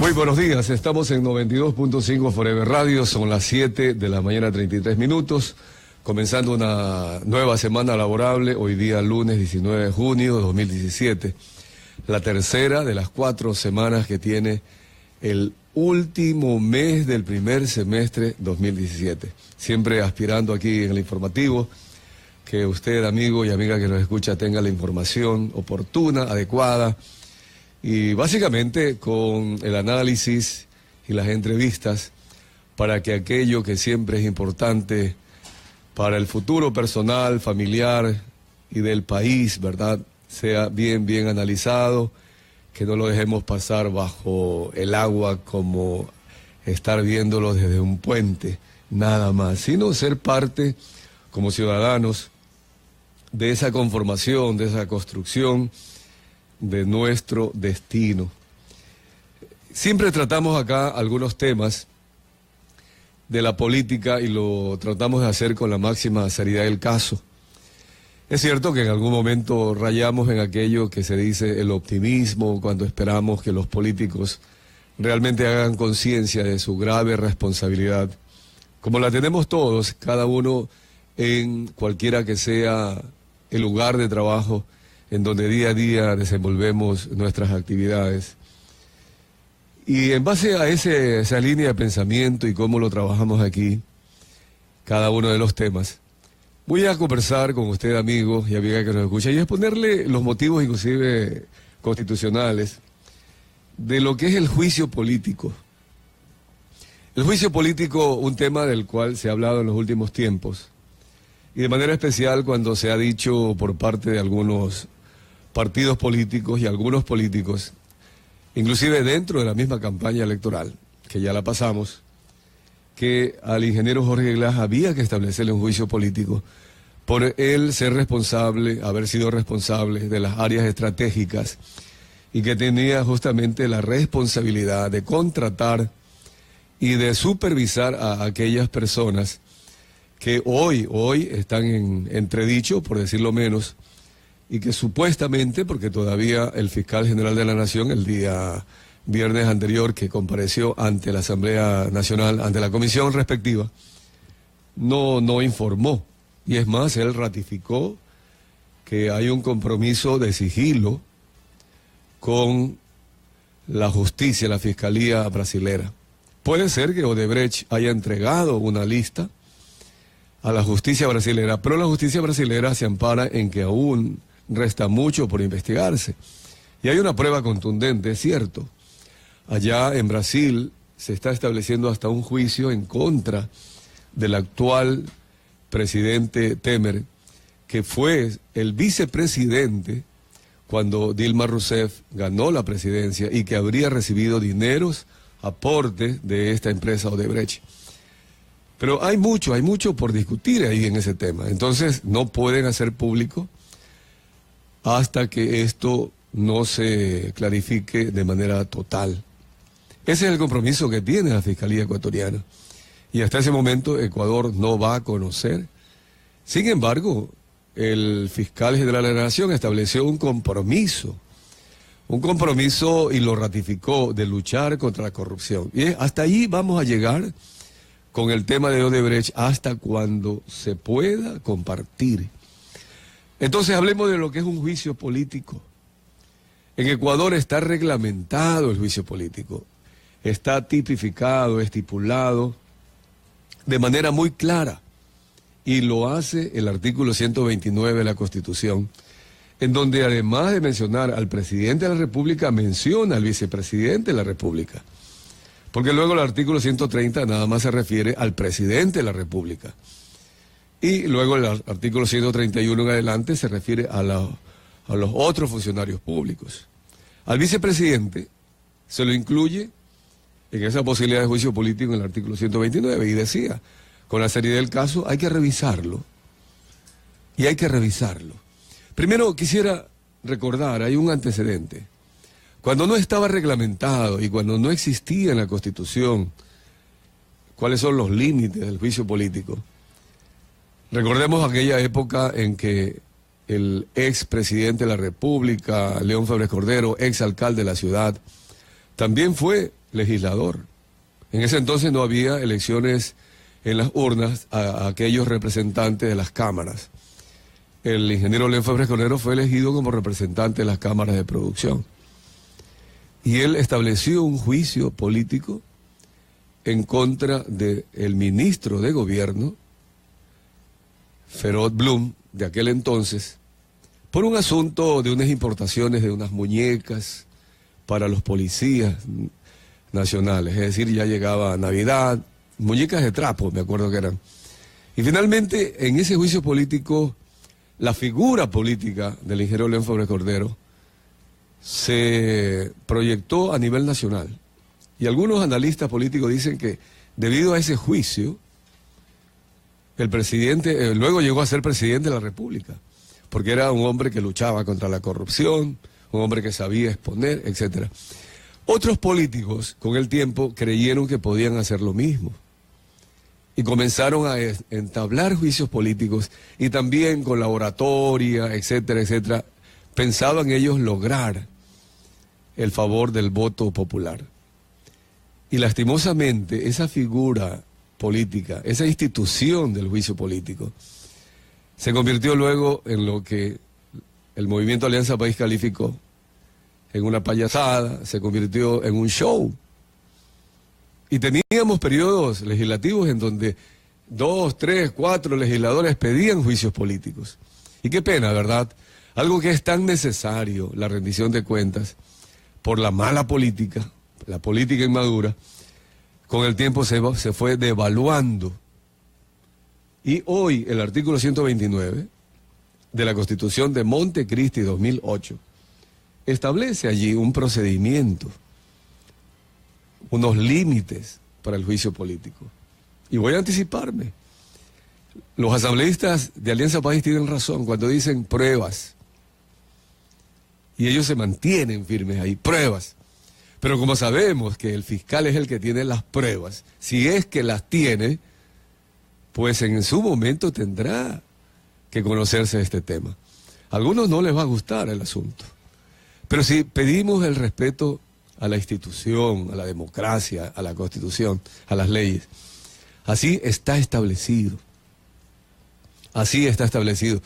Muy buenos días, estamos en 92.5 Forever Radio, son las 7 de la mañana 33 minutos, comenzando una nueva semana laborable, hoy día lunes 19 de junio de 2017, la tercera de las 4 semanas que tiene el último mes del primer semestre 2017. Siempre aspirando aquí en el informativo, que usted, amigo y amiga que nos escucha, tenga la información oportuna, adecuada, y básicamente con el análisis y las entrevistas para que aquello que siempre es importante para el futuro personal, familiar y del país, ¿verdad?, sea bien analizado, que no lo dejemos pasar bajo el agua como estar viéndolo desde un puente, nada más, sino ser parte como ciudadanos de esa conformación, de esa construcción de nuestro destino. Siempre tratamos acá algunos temas de la política y lo tratamos de hacer con la máxima seriedad del caso. Es cierto que en algún momento rayamos en aquello que se dice el optimismo, cuando esperamos que los políticos realmente hagan conciencia de su grave responsabilidad, como la tenemos todos, cada uno en cualquiera que sea el lugar de trabajo en donde día a día desenvolvemos nuestras actividades. Y en base a esa línea de pensamiento y cómo lo trabajamos aquí, cada uno de los temas, voy a conversar con usted, amigo y amiga que nos escucha, y exponerle los motivos inclusive constitucionales de lo que es el juicio político. El juicio político, un tema del cual se ha hablado en los últimos tiempos, y de manera especial cuando se ha dicho por parte de algunos partidos políticos y algunos políticos, inclusive dentro de la misma campaña electoral, que ya la pasamos, que al ingeniero Jorge Glass había que establecerle un juicio político por él ser responsable, haber sido responsable de las áreas estratégicas y que tenía justamente la responsabilidad de contratar y de supervisar a aquellas personas que hoy están en entredicho, por decirlo menos, y que supuestamente, porque todavía el fiscal general de la Nación, el día viernes anterior que compareció ante la Asamblea Nacional, ante la comisión respectiva, no informó. Y es más, él ratificó que hay un compromiso de sigilo con la justicia, la fiscalía brasilera. Puede ser que Odebrecht haya entregado una lista a la justicia brasilera, pero la justicia brasilera se ampara en que aún resta mucho por investigarse. Y hay una prueba contundente, es cierto. Allá en Brasil se está estableciendo hasta un juicio en contra del actual presidente Temer, que fue el vicepresidente cuando Dilma Rousseff ganó la presidencia y que habría recibido dineros, aportes de esta empresa Odebrecht. Pero hay mucho por discutir ahí en ese tema. Entonces no pueden hacer público hasta que esto no se clarifique de manera total. Ese es el compromiso que tiene la Fiscalía ecuatoriana. Y hasta ese momento Ecuador no va a conocer. Sin embargo, el fiscal general de la Nación estableció un compromiso y lo ratificó de luchar contra la corrupción. Y hasta ahí vamos a llegar con el tema de Odebrecht hasta cuando se pueda compartir. Entonces hablemos de lo que es un juicio político. En Ecuador está reglamentado el juicio político, está tipificado, estipulado de manera muy clara, y lo hace el artículo 129 de la Constitución, en donde además de mencionar al presidente de la República, menciona al vicepresidente de la República, porque luego el artículo 130 nada más se refiere al presidente de la República. Y luego el artículo 131 en adelante se refiere a los otros funcionarios públicos. Al vicepresidente se lo incluye en esa posibilidad de juicio político en el artículo 129 y decía, con la seriedad del caso hay que revisarlo. Y hay que revisarlo. Primero quisiera recordar, hay un antecedente. Cuando no estaba reglamentado y cuando no existía en la Constitución cuáles son los límites del juicio político, recordemos aquella época en que el ex presidente de la República, León Febres Cordero, ex alcalde de la ciudad, también fue legislador. En ese entonces no había elecciones en las urnas a aquellos representantes de las cámaras. El ingeniero León Febres Cordero fue elegido como representante de las cámaras de producción. Y él estableció un juicio político en contra del ministro de gobierno, Ferot Blum, de aquel entonces, por un asunto de unas importaciones de unas muñecas para los policías nacionales. Es decir, ya llegaba Navidad, muñecas de trapo, me acuerdo que eran. Y finalmente, en ese juicio político, la figura política del ingeniero León Febres Cordero se proyectó a nivel nacional. Y algunos analistas políticos dicen que debido a ese juicio, el presidente luego llegó a ser presidente de la República, porque era un hombre que luchaba contra la corrupción, un hombre que sabía exponer, etc. Otros políticos, con el tiempo, creyeron que podían hacer lo mismo. Y comenzaron a entablar juicios políticos y también con la oratoria, etcétera, etcétera, pensaban ellos lograr el favor del voto popular. Y lastimosamente esa figura política, esa institución del juicio político, se convirtió luego en lo que el movimiento Alianza País calificó, en una payasada, se convirtió en un show. Y teníamos periodos legislativos en donde 2, 3, 4 legisladores pedían juicios políticos. Y qué pena, ¿verdad? Algo que es tan necesario, la rendición de cuentas, por la mala política, la política inmadura, con el tiempo se fue devaluando. Y hoy el artículo 129 de la Constitución de Montecristi 2008 establece allí un procedimiento, unos límites para el juicio político. Y voy a anticiparme. Los asambleístas de Alianza País tienen razón cuando dicen pruebas. Y ellos se mantienen firmes ahí, pruebas. Pero como sabemos que el fiscal es el que tiene las pruebas, si es que las tiene, pues en su momento tendrá que conocerse este tema. A algunos no les va a gustar el asunto. Pero si pedimos el respeto a la institución, a la democracia, a la Constitución, a las leyes, así está establecido. Así está establecido.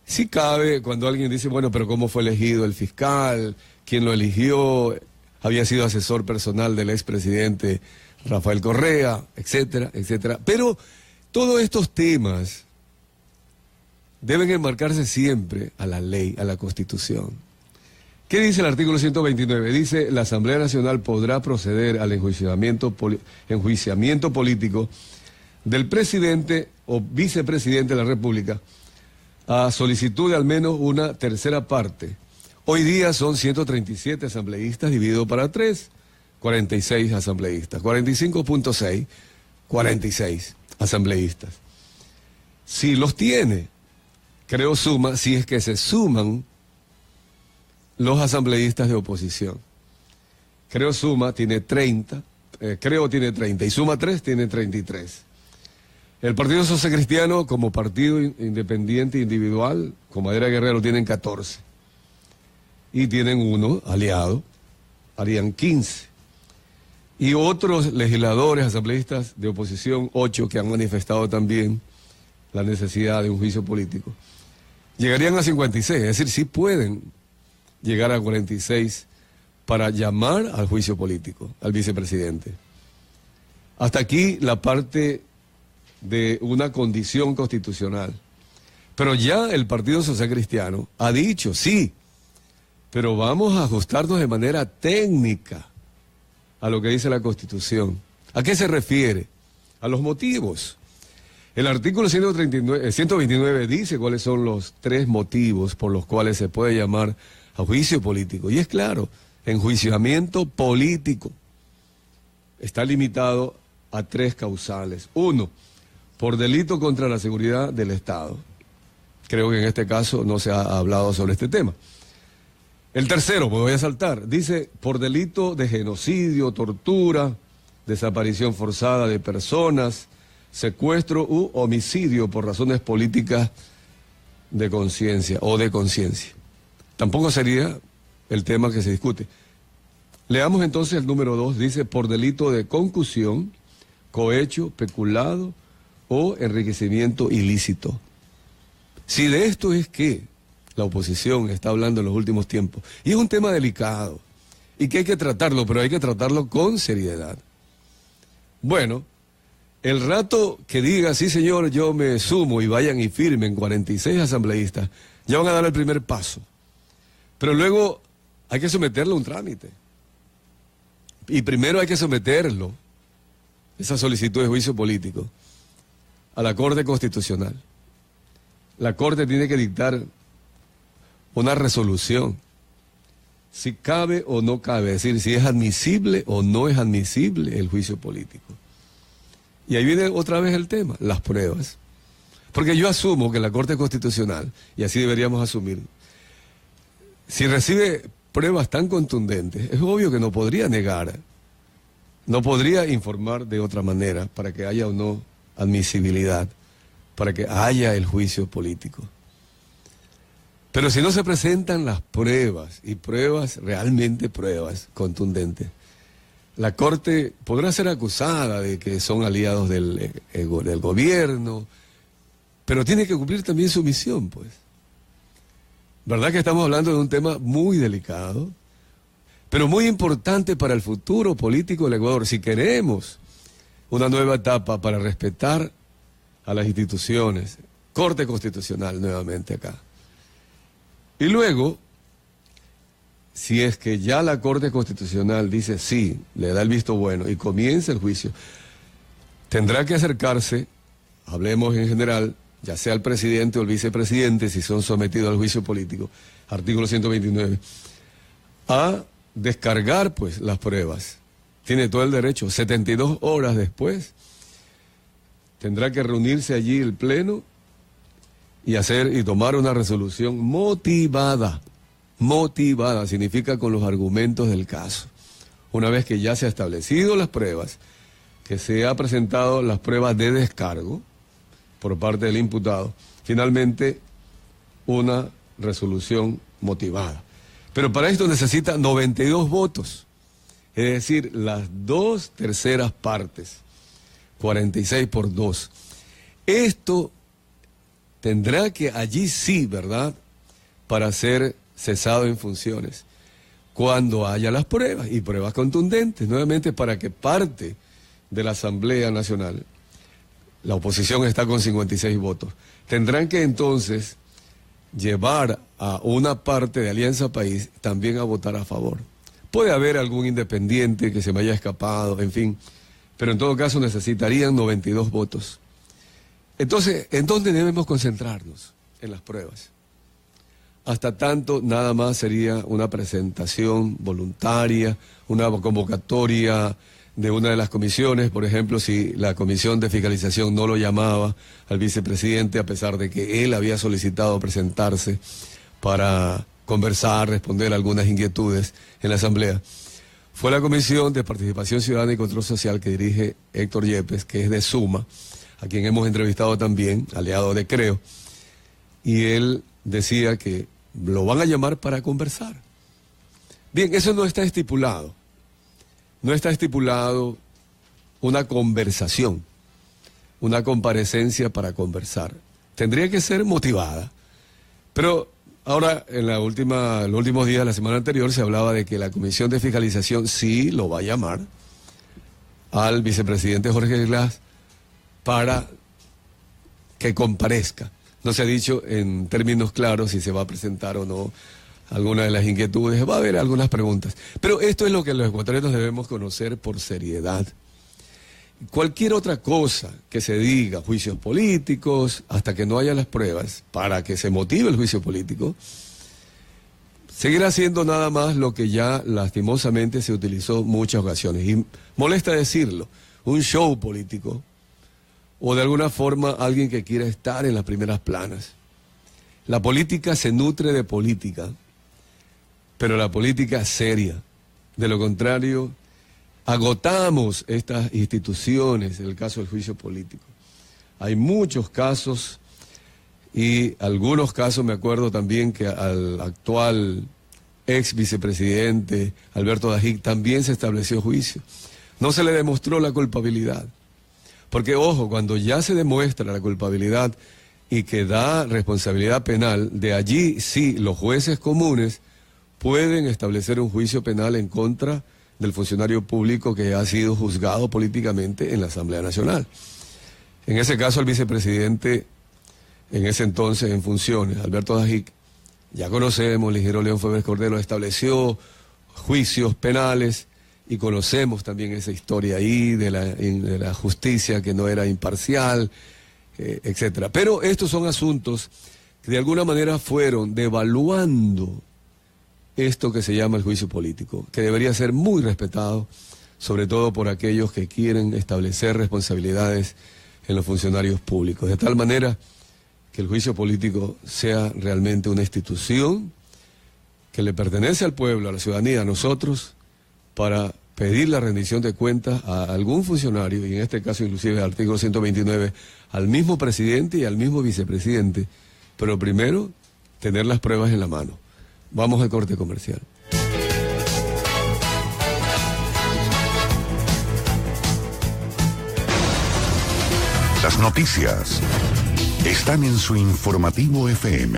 Sí cabe cuando alguien dice, bueno, pero ¿cómo fue elegido el fiscal? ¿Quién lo eligió? Había sido asesor personal del expresidente Rafael Correa, etcétera, etcétera. Pero todos estos temas deben enmarcarse siempre a la ley, a la Constitución. ¿Qué dice el artículo 129? Dice, la Asamblea Nacional podrá proceder al enjuiciamiento político del presidente o vicepresidente de la República a solicitud de al menos una tercera parte. Hoy día son 137 asambleístas dividido para 3, 46 asambleístas. 45.6, 46 asambleístas. Si los tiene, creo suma, si es que se suman los asambleístas de oposición. Creo suma tiene 30, tiene 30 y suma 3 tiene 33. El Partido Social Cristiano como partido independiente individual, con Madera Guerrero, tienen 14. Y tienen uno aliado, harían 15. Y otros legisladores, asambleístas de oposición, 8, que han manifestado también la necesidad de un juicio político, llegarían a 56, es decir, sí pueden llegar a 46 para llamar al juicio político, al vicepresidente. Hasta aquí la parte de una condición constitucional. Pero ya el Partido Social Cristiano ha dicho, sí, pero vamos a ajustarnos de manera técnica a lo que dice la Constitución. ¿A qué se refiere? A los motivos. El artículo 129 dice cuáles son los 3 motivos por los cuales se puede llamar a juicio político. Y es claro, enjuiciamiento político está limitado a 3 causales. 1, por delito contra la seguridad del Estado. Creo que en este caso no se ha hablado sobre este tema. El tercero, me voy a saltar, dice por delito de genocidio, tortura, desaparición forzada de personas, secuestro u homicidio por razones políticas de conciencia o de conciencia. Tampoco sería el tema que se discute. Leamos entonces el número 2, dice, por delito de concusión, cohecho, peculado o enriquecimiento ilícito. Si de esto es que la oposición está hablando en los últimos tiempos, y es un tema delicado, y que hay que tratarlo, pero hay que tratarlo con seriedad. Bueno, el rato que diga, sí señor, yo me sumo y vayan y firmen 46 asambleístas, ya van a dar el primer paso. Pero luego hay que someterlo a un trámite. Y primero hay que someterlo, esa solicitud de juicio político, a la Corte Constitucional. La Corte tiene que dictar una resolución, si cabe o no cabe, es decir, si es admisible o no es admisible el juicio político. Y ahí viene otra vez el tema, las pruebas. Porque yo asumo que la Corte Constitucional, y así deberíamos asumir, si recibe pruebas tan contundentes, es obvio que no podría negar, no podría informar de otra manera para que haya o no admisibilidad, para que haya el juicio político. Pero si no se presentan las pruebas, y pruebas, realmente pruebas contundentes, la Corte podrá ser acusada de que son aliados del gobierno, pero tiene que cumplir también su misión, pues. ¿Verdad que estamos hablando de un tema muy delicado, pero muy importante para el futuro político del Ecuador? Si queremos una nueva etapa para respetar a las instituciones, Corte Constitucional nuevamente acá. Y luego, si es que ya la Corte Constitucional dice sí, le da el visto bueno y comienza el juicio, tendrá que acercarse, hablemos en general, ya sea el presidente o el vicepresidente, si son sometidos al juicio político, artículo 129, a descargar pues las pruebas. Tiene todo el derecho. 72 horas después tendrá que reunirse allí el pleno y tomar una resolución motivada. Motivada significa con los argumentos del caso. Una vez que ya se han establecido las pruebas, que se han presentado las pruebas de descargo por parte del imputado, finalmente una resolución motivada. Pero para esto necesita 92 votos, es decir, las 2/3 partes, 46 por 2. Esto tendrá que allí sí, ¿verdad?, para ser cesado en funciones, cuando haya las pruebas, y pruebas contundentes, nuevamente para que parte de la Asamblea Nacional, la oposición está con 56 votos, tendrán que entonces llevar a una parte de Alianza País también a votar a favor. Puede haber algún independiente que se me haya escapado, en fin, pero en todo caso necesitarían 92 votos. Entonces, ¿en dónde debemos concentrarnos? En las pruebas. Hasta tanto, nada más sería una presentación voluntaria, una convocatoria de una de las comisiones, por ejemplo, si la comisión de fiscalización no lo llamaba al vicepresidente, a pesar de que él había solicitado presentarse para conversar, responder algunas inquietudes en la Asamblea. Fue la Comisión de Participación Ciudadana y Control Social que dirige Héctor Yepes, que es de Suma, a quien hemos entrevistado también, aliado de Creo, y él decía que lo van a llamar para conversar. Bien, eso no está estipulado. No está estipulado una conversación, una comparecencia para conversar. Tendría que ser motivada. Pero ahora, en los últimos días de la semana anterior, se hablaba de que la Comisión de Fiscalización sí lo va a llamar al vicepresidente Jorge Glass para que comparezca. No se ha dicho en términos claros si se va a presentar o no alguna de las inquietudes, va a haber algunas preguntas. Pero esto es lo que los ecuatorianos debemos conocer por seriedad. Cualquier otra cosa que se diga, juicios políticos, hasta que no haya las pruebas para que se motive el juicio político, seguirá siendo nada más lo que ya lastimosamente se utilizó en muchas ocasiones. Y molesta decirlo, un show político, o de alguna forma alguien que quiera estar en las primeras planas. La política se nutre de política, pero la política es seria. De lo contrario, agotamos estas instituciones, en el caso del juicio político. Hay muchos casos, y algunos casos me acuerdo también que al actual ex vicepresidente Alberto Dajic, también se estableció juicio. No se le demostró la culpabilidad. Porque, ojo, cuando ya se demuestra la culpabilidad y que da responsabilidad penal, de allí sí los jueces comunes pueden establecer un juicio penal en contra del funcionario público que ha sido juzgado políticamente en la Asamblea Nacional. En ese caso, el vicepresidente, en ese entonces en funciones, Alberto Dajic, ya conocemos, el ingeniero León Febres Cordero estableció juicios penales y conocemos también esa historia ahí de la justicia que no era imparcial, etcétera. Pero estos son asuntos que de alguna manera fueron devaluando esto que se llama el juicio político, que debería ser muy respetado, sobre todo por aquellos que quieren establecer responsabilidades en los funcionarios públicos, de tal manera que el juicio político sea realmente una institución que le pertenece al pueblo, a la ciudadanía, a nosotros, para pedir la rendición de cuentas a algún funcionario, y en este caso inclusive el artículo 129, al mismo presidente y al mismo vicepresidente, pero primero tener las pruebas en la mano. Vamos al corte comercial. Las noticias están en su informativo FM.